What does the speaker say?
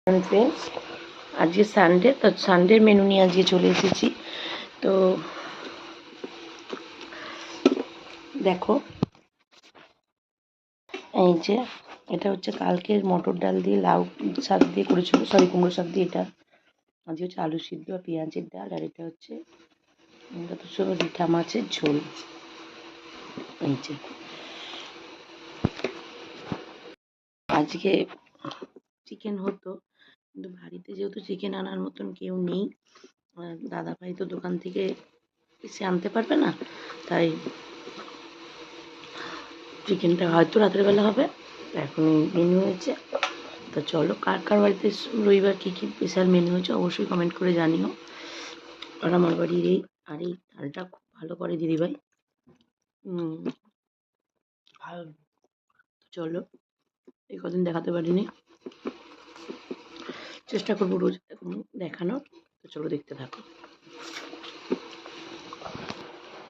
Friends, আজকে Sunday, তো সানডের menu নিয়ে আজকে চলে এসেছি। তো দেখো, এই যে এটা হচ্ছে কালকের মটর ডাল দিয়ে লাউ শাক দিয়ে করেছিল, সরি কুমড়ো শাক দিয়ে। এটা আজকে হচ্ছে আলু সিদ্ধ আর পেঁয়াজের ডাল, আর এটা হচ্ছে রিঠা মাছের ঝোল। এই যে আজকে চিকেন হতো, কিন্তু বাড়িতে যেহেতু চিকেন আনার মতন কেউ নেই, দাদা ভাই তো দোকান থেকে এসে আনতে পারবে না, তাই চিকেনটা হয়তো রাত্রেবেলা হবে। এখন মেনু হয়েছে, তো চলো কার কার বাড়িতে রবিবার কী কী স্পেশাল মেনু হয়েছে অবশ্যই কমেন্ট করে জানিও। আর আমার বাড়ির এই ডালটা খুব ভালো করে দিদিভাই। ভালো, চলো এই কদিন দেখাতে পারিনি, চেষ্টা করবো রোজ দেখানোর। তো চলো দেখতে থাকো।